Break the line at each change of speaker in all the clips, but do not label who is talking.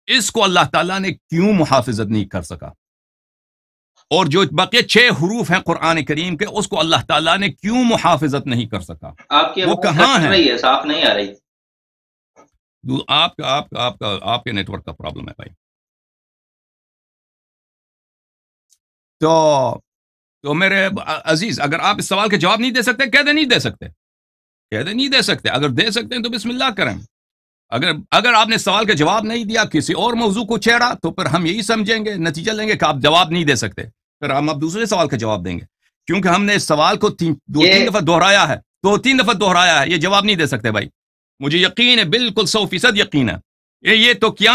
اس کو اللہ تعالیٰ نے کیوں محافظت نہیں کر سکا؟ اور جو بقیہ 6 حروف ہیں قرآن کریم کے، اس کو اللہ تعالیٰ نے کیوں محافظت نہیں کر سکا؟
آپ کی
وہ کہاں ہے؟
صاف نہیں آ رہی۔
آپ کے نیٹ ورک کا پرابلم ہے بھائی۔ تو میرے عزیز، اگر آپ اس سوال کے جواب نہیں دے سکتے، کہہ دیں نہیں دے سکتے، کہہ دیں نہیں دے سکتے۔ اگر دے سکتے ہیں تو بسم اللہ کریں۔ اگر آپ نے سوال کا جواب نہیں دیا، کسی اور موضوع کو چھیڑا، تو پھر ہم یہی سمجھیں گے، نتیجہ لیں گے کہ آپ جواب نہیں دے سکتے، پھر ہم اب دوسرے سوال کا جواب دیں گے، کیونکہ ہم نے اس سوال کو 2-3 دفعہ دہرایا ہے، 2-3 دفعہ دہرایا ہے۔ یہ جواب نہیں دے سکتے بھائی، مجھے یقین ہے، بالکل 100% یقین ہے۔ یہ تو کیا،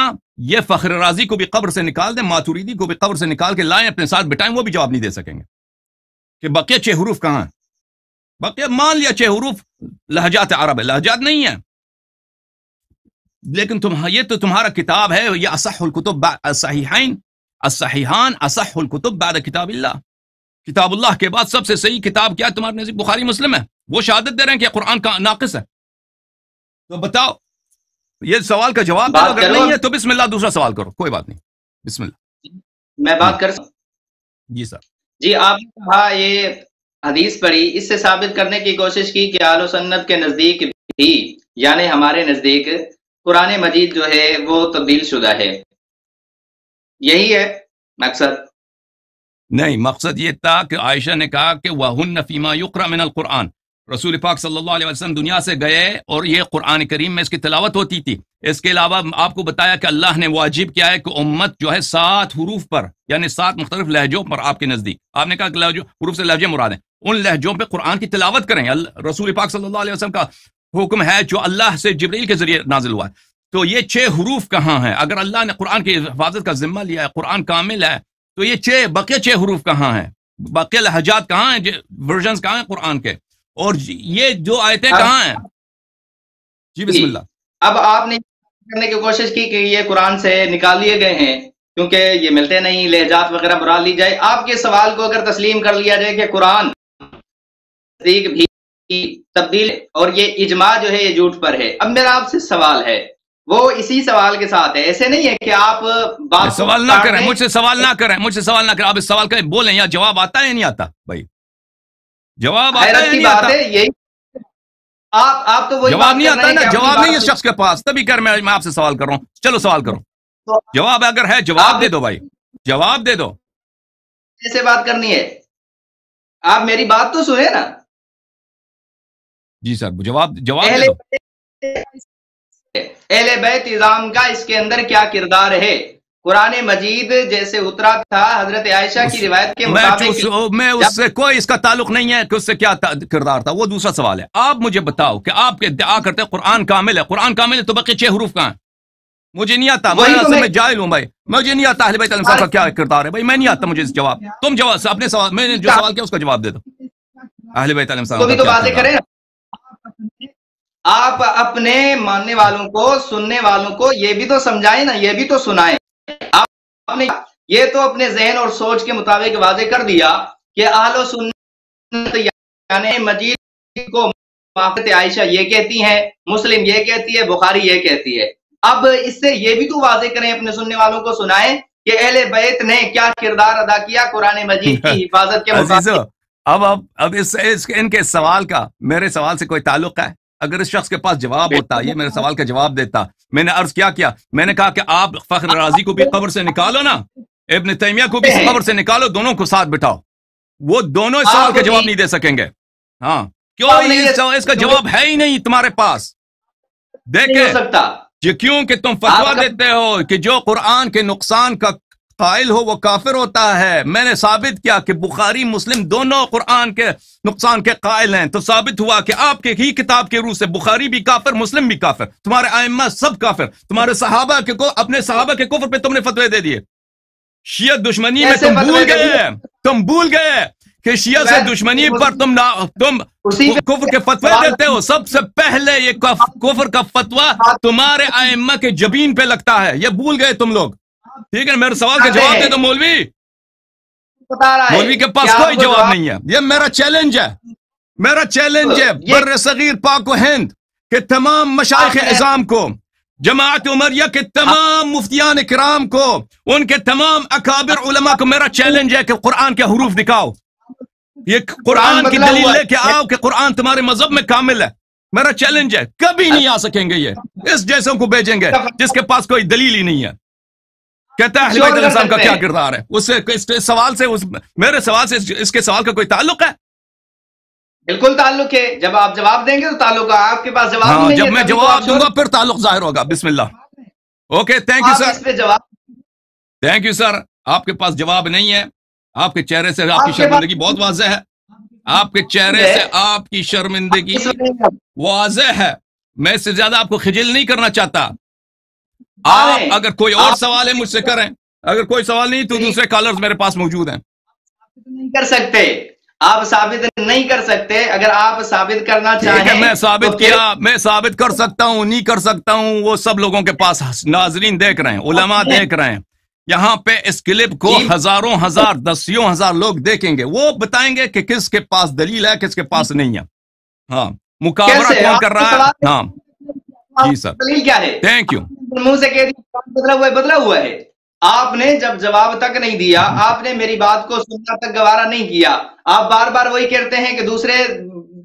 یہ فخر رازی کو بھی قبر سے نکال دیں، ماتوریدی کو بھی قبر سے نکال کے لائیں اپنے ساتھ بٹائیں، وہ بھی جواب نہیں دے سکیں گے کہ بقیہ 6 حروف کہاں ہیں۔ بقیہ مان لیا 6 حروف لہجات عرب ہے، لہجات نہیں ہے، لیکن یہ تو تمہارا کتاب ہے، یہ اصح الکتب الصحیحان اصح الکتب بعد کتاب اللہ، کتاب اللہ کے بعد سب سے صحیح کتاب کیا ہے تمہارے نزدیک؟ بخاری مسلم ہے، وہ شہادت دے رہے ہیں کہ قرآن کا ناقص ہے۔ تو بتاؤ، یہ سوال کا جواب دو، اگر نہیں ہے تو بسم اللہ دوسرا سوال کرو، کوئی بات نہیں، بسم اللہ۔
میں بات کر سکتا ہوں؟
جی سر۔
جی، آپ نے کہا یہ حدیث پڑھی، اس سے ثابت کرنے کی کوشش کی کہ اہل سنت کے نزدیک بھی، یعنی ہمارے نزدیک، قرآن مجید جو ہے وہ تبدیل شدہ ہے، یہی ہے مقصد؟
نہیں، مقصد یہ تھا کہ عائشہ نے کہا کہ وَهُنَّ فِيمَا يُقْرَأُ مِنَ الْقُرْآنِ، رسول پاک صلی اللہ علیہ وسلم دنیا سے گئے اور یہ قرآن کریم میں اس کی تلاوت ہوتی تھی۔ اس کے علاوہ آپ کو بتایا کہ اللہ نے واجب کیا ہے کہ امت جو ہے 7 حروف پر، یعنی 7 مختلف لہجوں پر، آپ کے نزدیک آپ نے کہا کہ حروف سے لہجے مراد ہیں، ان لہجوں پہ قرآن کی تلاوت کریں۔ رسول پاک صلی اللہ علیہ وسلم کا حکم ہے جو اللہ سے جبریل کے ذریعے نازل ہوا ہے۔ تو یہ 6 حروف کہاں ہیں؟ اگر اللہ نے قرآن کی حفاظت کا ذمہ لیا ہے، قرآن کامل ہے، تو یہ بقیہ 6 حروف کہاں ہیں؟ بقیہ لہجات کہاں ہیں؟ ورژنز کہاں ہیں قرآن کے؟ اور یہ جو آیتیں کہاں ہیں؟ جی بسم اللہ۔
اب آپ نے کرنے کی کوشش کی کہ یہ قرآن سے نکال لیے گئے ہیں کیونکہ یہ ملتے نہیں، لہجات وغیرہ برا لی جائے۔ آپ کے سوال کو اگر تسلیم کر لیا جائے کہ قرآن بھی تبدیل اور یہ اجماع جو ہے یہ جھوٹ پر ہے، اب میرا آپ سے سوال ہے، وہ اسی سوال کے ساتھ ہے، ایسے نہیں ہے کہ آپ بات
سوال نہ کریں، مجھ سے سوال نہ کریں، مجھ سے سوال نہ کریں، آپ اس سوال کا بولیں، یا جواب آتا ہے یا نہیں آتا؟ بھائی جواب آتا ہے یا نہیں آتا؟
یہی آپ تو وہی
جواب نہیں آتا نا، جواب نہیں اس شخص کے پاس، تبھی کر میں آپ سے سوال کر رہا ہوں۔ چلو سوال کرو، جواب اگر ہے جواب دے دو بھائی، جواب دے دو۔
ایسے بات کرنی ہے، آپ میری بات تو سنیں نا۔
جی سر، جواب دے دو۔
اہل بیت نظام کا اس کے اندر کیا کردار ہے؟ قرآن مجید جیسے اترا تھا حضرت عائشہ کی روایت کے مطابق،
میں اس سے کوئی اس کا تعلق نہیں ہے کہ اس سے کیا کردار تھا، وہ دوسرا سوال ہے۔ آپ مجھے بتاؤ کہ آپ کے ادعا کرتے ہیں قرآن کامل ہے، قرآن کامل ہے تو باقی 6 حروف کہاں ہیں؟ مجھے نہیں آتا، میں جاہل ہوں بھائی، مجھے نہیں آتا اہل بیت علیہ السلام کا کیا کردار ہے بھائی، میں نہیں آتا مجھے جواب۔ تم جواب اپنے سوال، میں نے جو سوال کیا اس کا جواب دے دو۔ اہل بیت علیہ السلام
تو باتیں کریں، آپ اپنے ماننے والوں کو، سننے والوں کو یہ بھی تو سمجھائیں نا، یہ بھی تو سنائیں۔ آپ نے یہ تو اپنے ذہن اور سوچ کے مطابق واضح کر دیا کہ اہل سنت یعنی مجید کو حضرت عائشہ یہ کہتی ہیں، مسلم یہ کہتی ہے، بخاری یہ کہتی ہے۔ اب اس سے یہ بھی تو واضح کریں، اپنے سننے والوں کو سنائیں کہ اہل بیت نے کیا کردار ادا کیا قرآن مجید کی حفاظت کے مطابق۔
اب ان کے سوال کا میرے سوال سے کوئی تعلق ہے؟ اگر اس شخص کے پاس جواب ہوتا، یہ میرے سوال کا جواب دیتا۔ میں نے عرض کیا میں نے کہا کہ آپ فخر رازی کو بھی قبر سے نکالو نا، ابن تیمیہ کو بھی قبر سے نکالو، دونوں کو ساتھ بٹھاؤ، وہ دونوں اس سوال کا جواب نہیں دے سکیں گے۔ ہاں کیوں؟ اس کا جواب ہے ہی نہیں تمہارے پاس۔ دیکھیں کیونکہ تم فتویٰ دیتے ہو کہ جو قرآن کے نقصان کا قائل ہو وہ کافر ہوتا ہے۔ میں نے ثابت کیا کہ بخاری مسلم دونوں قرآن کے نقصان کے قائل ہیں، تو ثابت ہوا کہ آپ کے ہی کتاب کے روح سے بخاری بھی کافر، مسلم بھی کافر، تمہارے ائمہ سب کافر، تمہارے صحابہ کے اپنے صحابہ کے کفر پہ تم نے فتوے دے دیے۔ شیعہ دشمنی میں تم بھول گئے کہ شیعہ سے دشمنی پر تم کفر کے فتوے دیتے ہو۔ سب سے پہلے یہ کفر کا فتویٰ تمہارے ائمہ کے جبین پہ لگتا ہے، یہ بھول گئے تم لوگ۔ ٹھیک ہے، میرے سوال کا جواب دے دو مولوی کے پاس کوئی جواب نہیں ہے، یہ میرا چیلنج ہے۔ میرا چیلنج ہے بر صغیر پاک و ہند کہ تمام مشائخ اعظام کو، جماعت عمریہ کے تمام مفتیان کرام کو، ان کے تمام اکابر علماء کو میرا چیلنج ہے کہ قرآن کے حروف دکھاؤ، یہ قرآن کی دلیل لے کے آؤ کہ قرآن تمہارے مذہب میں کامل ہے. میرا چیلنج ہے. کبھی نہیں آ سکیں گے، یہ اس جیسوں کو بھیجیں گے جس کے پاس کوئی دلیل ہی نہیں ہے. کہتا ہے اہل بیت علیہ السلام کا کیا کردار ہے. اس سوال سے میرے سوال سے اس کے سوال کا کوئی تعلق ہے؟
بالکل تعلق ہے. جب آپ جواب دیں گے تو تعلق ہے. آپ کے پاس جواب نہیں ہے.
جب میں جواب دوں گا پھر تعلق ظاہر ہوگا. بسم اللہ. Okay, thank you sir. Thank you sir. آپ کے پاس جواب نہیں ہے. آپ کے چہرے سے آپ کی شرمندگی بہت واضح ہے. آپ کے چہرے سے آپ کی شرمندگی واضح ہے. میں اس سے زیادہ آپ کو خجل نہیں کرنا چاہتا. آپ اگر کوئی اور سوال ہے مجھ سے کریں. اگر کوئی سوال نہیں تو دوسرے کالرز میرے پاس موجود ہیں.
نہیں کر سکتے. آپ ثابت نہیں کر سکتے. اگر آپ ثابت کرنا چاہیں
میں ثابت کر سکتا ہوں، نہیں کر سکتا ہوں، وہ سب لوگوں کے پاس ناظرین دیکھ رہے ہیں، علماء دیکھ رہے ہیں. یہاں پہ اس کلپ کو ہزاروں ہزار دسیوں ہزار لوگ دیکھیں گے. وہ بتائیں گے کہ کس کے پاس دلیل ہے، کس کے پاس نہیں ہے. ہاں، مقابلہ کون کر رہا ہے؟ ہاں جی سر.
دلیل کیا ہے؟
Thank you.
منہ سے کہہ دیا بدلا ہوا ہے. آپ نے جب جواب تک نہیں دیا، آپ نے میری بات کو سننا تک گوارا نہیں کیا. آپ بار بار وہی کہتے ہیں کہ دوسرے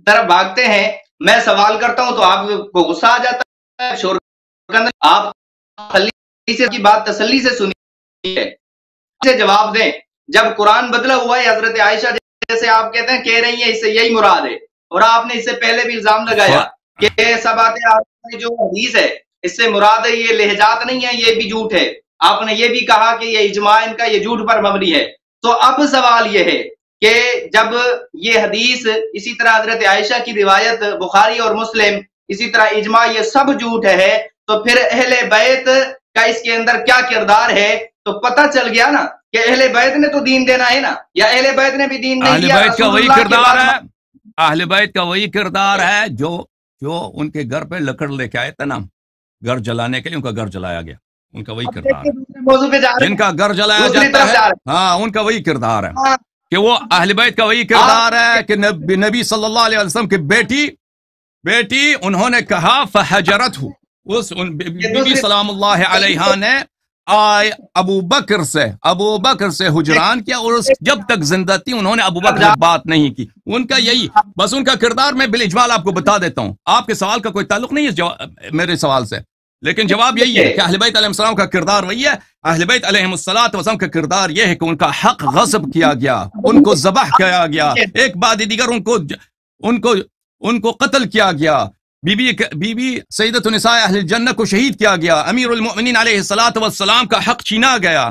طرف بھاگتے ہیں. میں سوال کرتا ہوں تو آپ کو غصہ آ جاتا ہے. شور آپ کی بات تسلی سے سنی ہے، جواب دیں. جب قرآن بدلا ہوا ہے، حضرت عائشہ جیسے آپ کہتے ہیں کہہ رہی ہیں اس سے یہی مراد ہے. اور آپ نے اس سے پہلے بھی الزام لگایا کہ سب آتے جو حدیث ہے اس سے مراد ہے یہ لہجات نہیں ہے، یہ بھی جھوٹ ہے. آپ نے یہ بھی کہا کہ یہ اجماع ان کا یہ جھوٹ پر مبنی ہے. تو اب سوال یہ ہے کہ جب یہ حدیث اسی طرح حضرت عائشہ کی روایت بخاری اور مسلم، اسی طرح اجماع، یہ سب جھوٹ ہے، تو پھر اہل بیت کا اس کے اندر کیا کردار ہے؟ تو پتہ چل گیا نا کہ اہل بیت نے تو دین دینا ہے نا، یا اہل بیت نے بھی دین نہیں دیا.
اہل بیت کا وہی کردار ہے. اہل بیت کا وہی کردار ہے جو ان کے گھر پہ لکڑ لے کے آئے تھے نا، گھر جلانے کے لیے ان کا گھر جلایا گیا. ان کا وہی کردار ہے. جن کا گھر جلایا جاتا ہے، ہاں، ان کا وہی کردار ہے کہ وہ اہل بیت کا وہی کردار ہے کہ نبی صلی اللہ علیہ وسلم کی بیٹی انہوں نے کہا فحجرتہ، اس بی بی سلام اللہ علیہا نے ابو بکر سے حجران کیا، اور جب تک زندہ تھی انہوں نے ابو بکر سے بات نہیں کی. ان کا یہی بس ان کا کردار. میں بالاجمال آپ کو بتا دیتا ہوں. آپ کے سوال کا کوئی تعلق نہیں ہے میرے سوال سے، لیکن جواب یہی ہے کہ اہل بیت علیہ السلام کا کردار وہی ہے. اہل بیت علیہ السلام کا کردار یہ ہے کہ ان کا حق غصب کیا گیا، ان کو ذبح کیا گیا، ایک بعد دیگر ان کو قتل کیا گیا. بی بی سیدۃ النساء اہل الجنہ کو شہید کیا گیا. امیر المؤمنین علیہ السلام کا حق چھینا گیا.